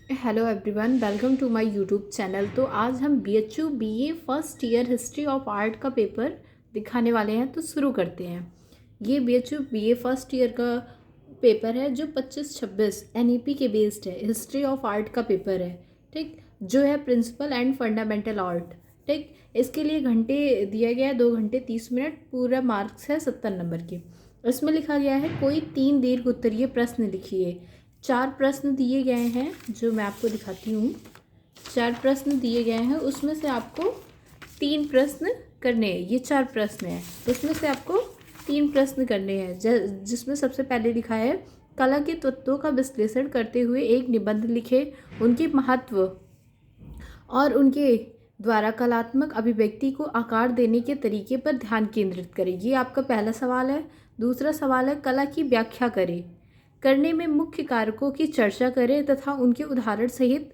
Hello everyone, welcome to my YouTube channel. तो आज हम BHU BA first year history of art का paper दिखाने वाले हैं। तो शुरू करते हैं। ये BHU BA फर्स्ट ईयर का पेपर है जो 25-26 NEP के बेस्ड है। हिस्ट्री ऑफ आर्ट का पेपर है, ठीक, जो है प्रिंसिपल एंड फंडामेंटल आर्ट, ठीक। इसके लिए घंटे दिया गया है 2 घंटे 30 मिनट। पूरा मार्क्स है 70 नंबर के। इसमें लिखा गया है कोई 3 दीर्घ उत्तरीय प्रश्न लिखिए। 4 प्रश्न दिए गए हैं जो मैं आपको दिखाती हूँ। 4 प्रश्न दिए गए हैं, उसमें से आपको 3 प्रश्न करने हैं। ये 4 प्रश्न हैं, उसमें से आपको 3 प्रश्न करने हैं। जिसमें सबसे पहले लिखा है कला के तत्वों का विश्लेषण करते हुए एक निबंध लिखे, उनके महत्व और उनके द्वारा कलात्मक अभिव्यक्ति को आकार देने के तरीके पर ध्यान केंद्रित करें। ये आपका पहला सवाल है। दूसरा सवाल है कला की व्याख्या करें, करने में मुख्य कारकों की चर्चा करें तथा उनके उदाहरण सहित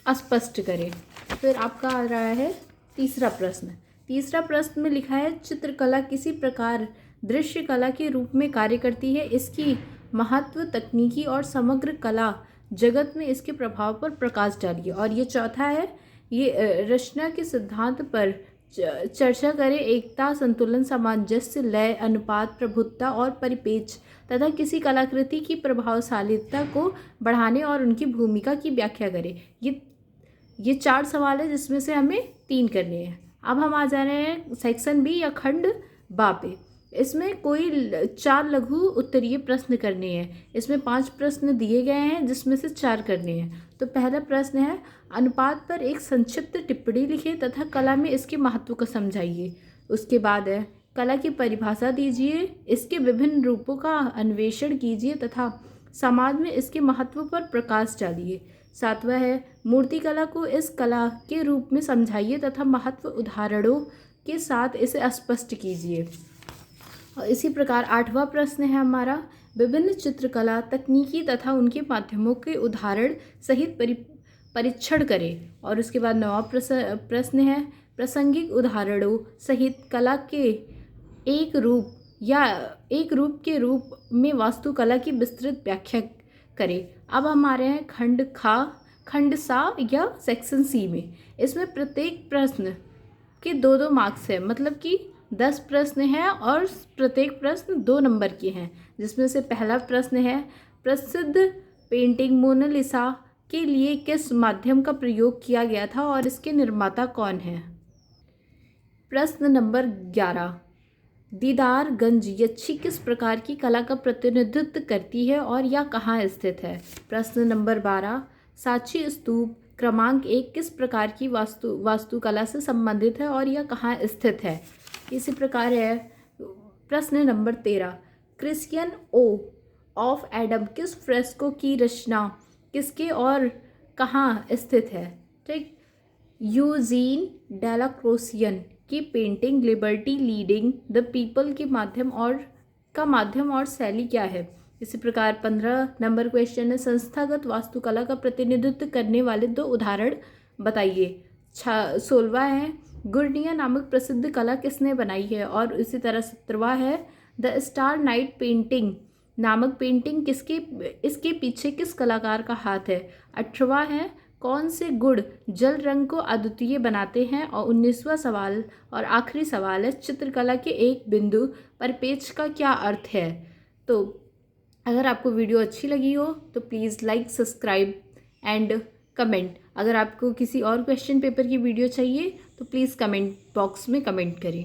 स्पष्ट करें। फिर आपका आ रहा है तीसरा प्रश्न। तीसरा प्रश्न में लिखा है चित्रकला किसी प्रकार दृश्य कला के रूप में कार्य करती है, इसकी महत्व, तकनीकी और समग्र कला जगत में इसके प्रभाव पर प्रकाश डालिए। और ये चौथा है, ये रचना के सिद्धांत पर चर्चा करें, एकता, संतुलन, सामंजस्य, लय, अनुपात, प्रभुत्ता और परिपेक्ष तथा किसी कलाकृति की प्रभावशालीता को बढ़ाने और उनकी भूमिका की व्याख्या करें। ये 4 सवाल है जिसमें से हमें 3 करने हैं। अब हम आ जा रहे हैं सेक्शन बी या खंड बा पे। इसमें कोई 4 लघु उत्तरीय प्रश्न करने हैं। इसमें 5 प्रश्न दिए गए हैं जिसमें से 4 करने हैं। तो पहला प्रश्न है अनुपात पर एक संक्षिप्त टिप्पणी लिखें तथा कला में इसके महत्व को समझाइए। उसके बाद है कला की परिभाषा दीजिए, इसके विभिन्न रूपों का अन्वेषण कीजिए तथा समाज में इसके महत्व पर प्रकाश डालिए। 7वां है मूर्तिकला को इस कला के रूप में समझाइए तथा महत्व उदाहरणों के साथ इसे स्पष्ट कीजिए। और इसी प्रकार 8वां प्रश्न है हमारा विभिन्न चित्रकला तकनीकी तथा उनके माध्यमों के उदाहरण सहित परीक्षण करें। और उसके बाद 9वां प्रश्न है प्रासंगिक उदाहरणों सहित कला के एक रूप के रूप में वास्तुकला की विस्तृत व्याख्या करें। अब हम आ रहे हैं खंड सा या सेक्शन सी में। इसमें प्रत्येक प्रश्न के 2-2 मार्क्स है, मतलब कि 10 प्रश्न हैं और प्रत्येक प्रश्न 2 नंबर के हैं। जिसमें से पहला प्रश्न है प्रसिद्ध पेंटिंग मोनालिसा के लिए किस माध्यम का प्रयोग किया गया था और इसके निर्माता कौन है। प्रश्न नंबर 11 दीदारगंज यक्षी किस प्रकार की कला का प्रतिनिधित्व करती है और यह कहाँ स्थित है। प्रश्न नंबर 12 सांची स्तूप क्रमांक 1 किस प्रकार की वास्तुकला से संबंधित है और यह कहाँ स्थित है। इसी प्रकार है प्रश्न नंबर 13 क्रिश्चियन ओ ऑफ एडम किस फ्रेस्को की रचना किसके और कहाँ स्थित है, ठीक। यूजीन डेलाक्रोसियन की painting liberty leading the people के माध्यम और शैली क्या है। इसी प्रकार 15 नंबर क्वेश्चन है संस्थागत वास्तुकला का प्रतिनिधित्व करने वाले 2 उदाहरण बताइए। 16वां है गुर्निया नामक प्रसिद्ध कला किसने बनाई है। और इसी तरह 17वां है द स्टार नाइट पेंटिंग नामक पेंटिंग इसके पीछे किस कलाकार का हाथ है। 18वां है कौन से गुण जल रंग को अद्वितीय बनाते हैं। और 19वां सवाल और आखिरी सवाल है चित्रकला के एक बिंदु परिपेक्ष का क्या अर्थ है। तो अगर आपको वीडियो अच्छी लगी हो तो please like, subscribe and comment. अगर आपको किसी और क्वेश्चन पेपर की वीडियो चाहिए तो प्लीज़ कमेंट बॉक्स में कमेंट करें।